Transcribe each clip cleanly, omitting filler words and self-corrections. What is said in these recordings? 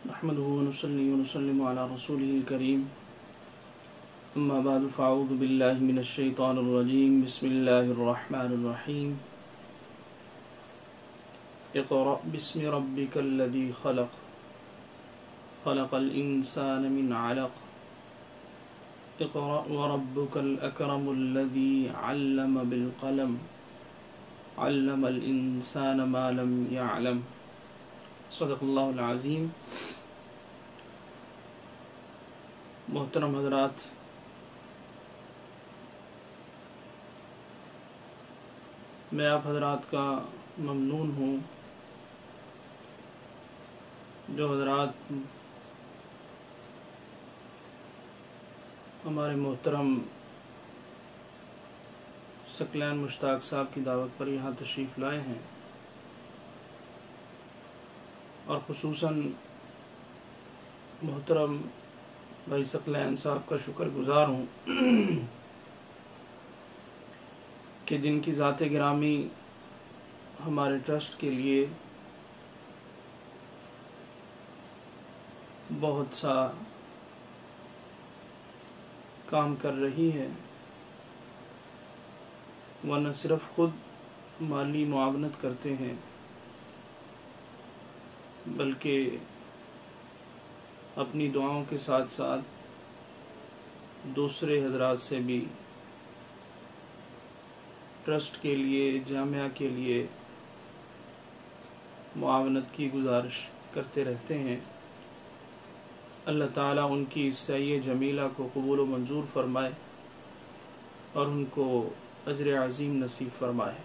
نحمده ونصلي ونسلم على رسوله الكريم أما بعد فأعوذ بالله من الشيطان الرجيم بسم الله الرحمن الرحيم اقرأ باسم ربك الذي خلق خلق الإنسان من علق اقرأ وربك الأكرم الذي علم بالقلم علم الإنسان ما لم يعلم صدق اللہ العظیم۔ محترم حضرات، میں آپ حضرات کا ممنون ہوں جو حضرات ہمارے محترم ثقلین مشتاق صاحب کی دعوت پر یہاں تشریف لائے ہیں، اور خصوصاً محترم بھائی ثقلین صاحب کا شکر گزار ہوں کہ جن کی ذات گرامی ہمارے ٹرسٹ کے لیے بہت سا کام کر رہی ہے، وہ نہ صرف خود مالی معاونت کرتے ہیں بلکہ اپنی دعاؤں کے ساتھ ساتھ دوسرے حضرات سے بھی ٹرسٹ کے لیے، جامعہ کے لیے معاونت کی گزارش کرتے رہتے ہیں۔ اللہ تعالیٰ ان کی سعی جمیلہ کو قبول و منظور فرمائے اور ان کو اجر عظیم نصیب فرمائے۔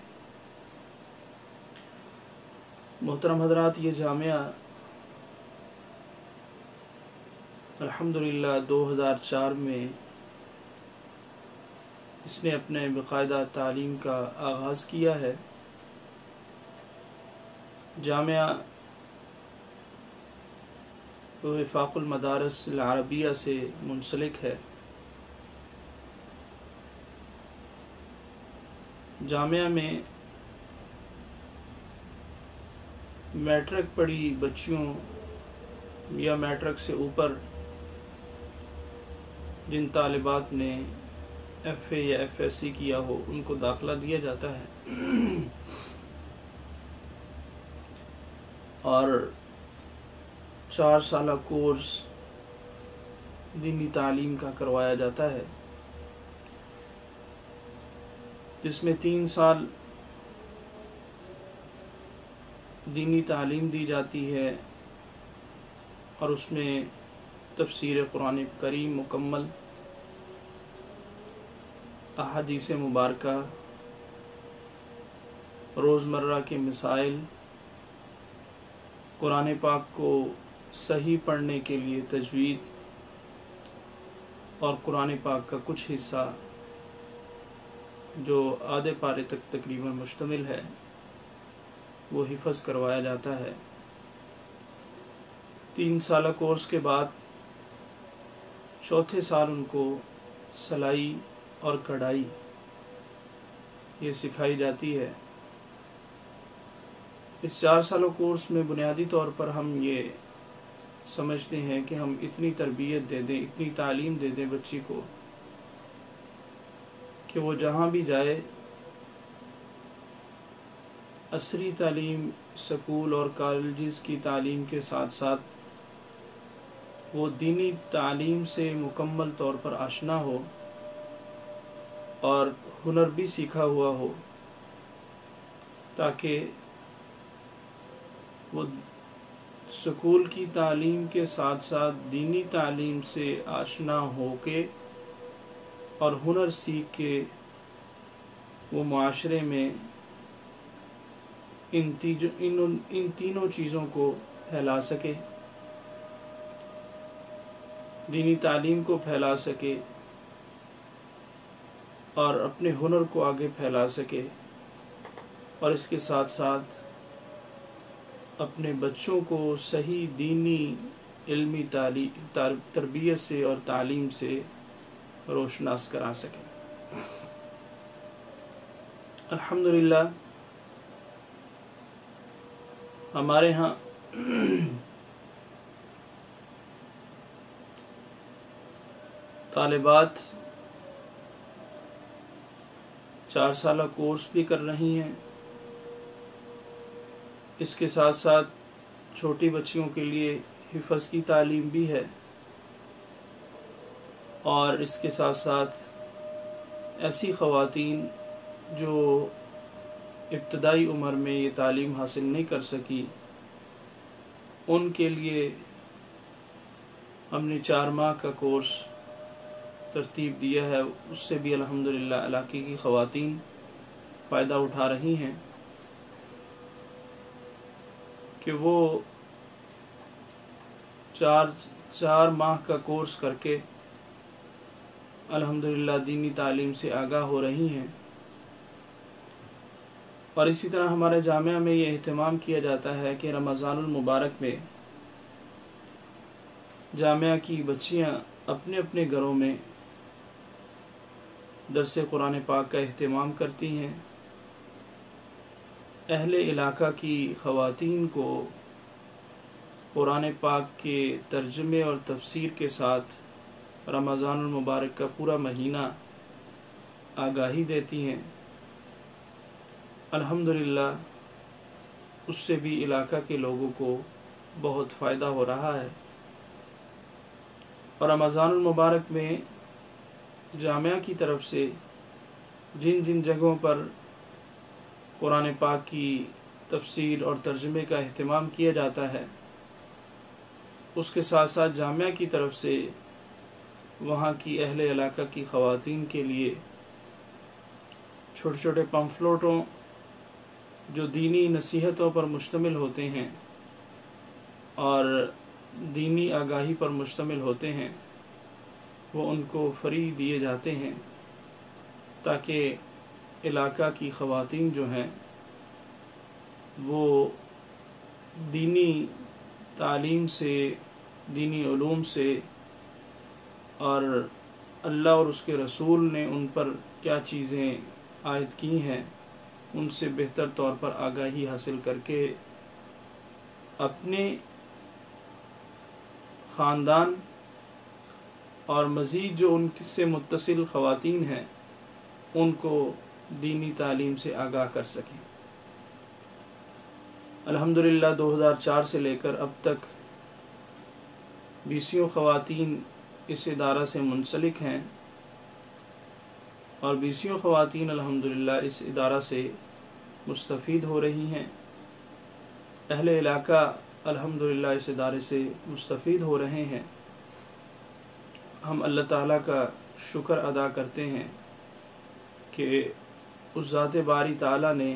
محترم حضرات، یہ جامعہ الحمدللہ 2004 میں اس نے اپنے باقاعدہ تعلیم کا آغاز کیا ہے۔ جامعہ وفاق المدارس العربیہ سے منسلک ہے۔ جامعہ میں میٹرک پڑھی بچیوں یا میٹرک سے اوپر جن طالبات نے ایف اے یا ایف ایس سی کیا ہو ان کو داخلہ دیا جاتا ہے، اور 4 سالہ کورس دینی تعلیم کا کروایا جاتا ہے، جس میں 3 سال دینی تعلیم دی جاتی ہے اور اس میں تفسیر قرآن کریم مکمل، احادیث مبارکہ، روزمرہ کے مسائل، قرآن پاک کو صحیح پڑھنے کے لیے تجوید، اور قرآن پاک کا کچھ حصہ جو آدھے پارے تک تقریباً مشتمل ہے وہ حفظ کروایا جاتا ہے۔ 3 سالہ کورس کے بعد چوتھے سال ان کو سلائی اور کڑھائی یہ سکھائی جاتی ہے۔ اس 4 سالہ کورس میں بنیادی طور پر ہم یہ سمجھتے ہیں کہ ہم اتنی تربیت دے دیں، اتنی تعلیم دے دیں بچی کو کہ وہ جہاں بھی جائے عصری تعلیم، سکول اور کالجز کی تعلیم کے ساتھ ساتھ وہ دینی تعلیم سے مکمل طور پر آشنا ہو اور ہنر بھی سیکھا ہوا ہو، تاکہ وہ سکول کی تعلیم کے ساتھ ساتھ دینی تعلیم سے آشنا ہو کے اور ہنر سیکھ کے وہ معاشرے میں ان تینوں چیزوں کو پھیلا سکے، دینی تعلیم کو پھیلا سکے اور اپنے ہنر کو آگے پھیلا سکے، اور اس کے ساتھ ساتھ اپنے بچوں کو صحیح دینی علمی تربیت سے اور تعلیم سے روشناس کرا سکے۔ الحمدللہ ہمارے ہاں طالبات 4 سالہ کورس بھی کر رہی ہیں، اس کے ساتھ ساتھ چھوٹی بچیوں کے لیے حفظ کی تعلیم بھی ہے، اور اس کے ساتھ ساتھ ایسی خواتین جو ابتدائی عمر میں یہ تعلیم حاصل نہیں کر سکی، ان کے لیے ہم نے 4 ماہ کا کورس ترتیب دیا ہے۔ اس سے بھی الحمدللہ علاقے کی خواتین فائدہ اٹھا رہی ہیں کہ وہ 4 ماہ کا کورس کر کے الحمدللہ دینی تعلیم سے آگاہ ہو رہی ہیں۔ اور اسی طرح ہمارے جامعہ میں یہ اہتمام کیا جاتا ہے کہ رمضان المبارک میں جامعہ کی بچیاں اپنے اپنے گھروں میں درس قرآن پاک کا اہتمام کرتی ہیں۔ اہل علاقہ کی خواتین کو قرآن پاک کے ترجمے اور تفسیر کے ساتھ رمضان المبارک کا پورا مہینہ آگاہی دیتی ہیں۔ الحمدللہ اس سے بھی علاقہ کے لوگوں کو بہت فائدہ ہو رہا ہے۔ اور رمضان المبارک میں جامعہ کی طرف سے جن جن جگہوں پر قرآن پاک کی تفسیر اور ترجمے کا اہتمام کیا جاتا ہے، اس کے ساتھ ساتھ جامعہ کی طرف سے وہاں کی اہل علاقہ کی خواتین کے لیے چھوٹے چھوٹے پمفلٹوں جو دینی نصیحتوں پر مشتمل ہوتے ہیں اور دینی آگاہی پر مشتمل ہوتے ہیں، وہ ان کو فری دیے جاتے ہیں تاکہ علاقہ کی خواتین جو ہیں وہ دینی تعلیم سے، دینی علوم سے، اور اللہ اور اس کے رسول نے ان پر کیا چیزیں عائد کی ہیں ان سے بہتر طور پر آگاہی حاصل کر کے اپنے خاندان اور مزید جو ان سے متصل خواتین ہیں ان کو دینی تعلیم سے آگاہ کر سکیں۔ الحمدللہ 2004 سے لے کر اب تک 20 خواتین اس ادارہ سے منسلک ہیں، اور 20 خواتین الحمدللہ اس ادارہ سے مستفید ہو رہی ہیں۔ اہل علاقہ الحمدللہ اس ادارے سے مستفید ہو رہے ہیں۔ ہم اللہ تعالیٰ کا شکر ادا کرتے ہیں کہ اس ذات باری تعالیٰ نے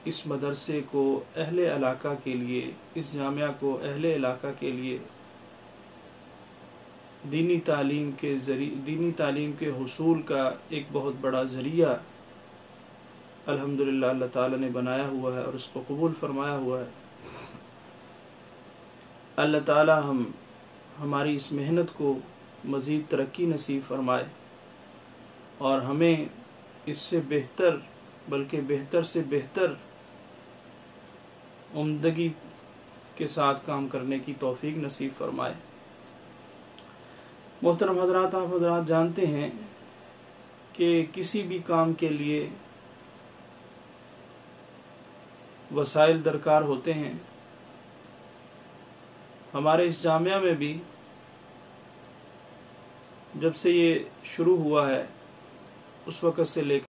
اس مدرسے کو اہل علاقہ کے لیے، اس جامعہ کو اہل علاقہ کے لیے دینی تعلیم کے حصول کا ایک بہت بڑا ذریعہ الحمدللہ اللہ تعالیٰ نے بنایا ہوا ہے اور اس کو قبول فرمایا ہوا ہے۔ اللہ تعالیٰ ہماری اس محنت کو مزید ترقی نصیب فرمائے اور ہمیں اس سے بہتر، بلکہ بہتر سے بہتر عمدگی کے ساتھ کام کرنے کی توفیق نصیب فرمائے۔ محترم حضرات، آپ حضرات جانتے ہیں کہ کسی بھی کام کے لیے وسائل درکار ہوتے ہیں۔ ہمارے اس جامعہ میں بھی جب سے یہ شروع ہوا ہے اس وقت سے لے کر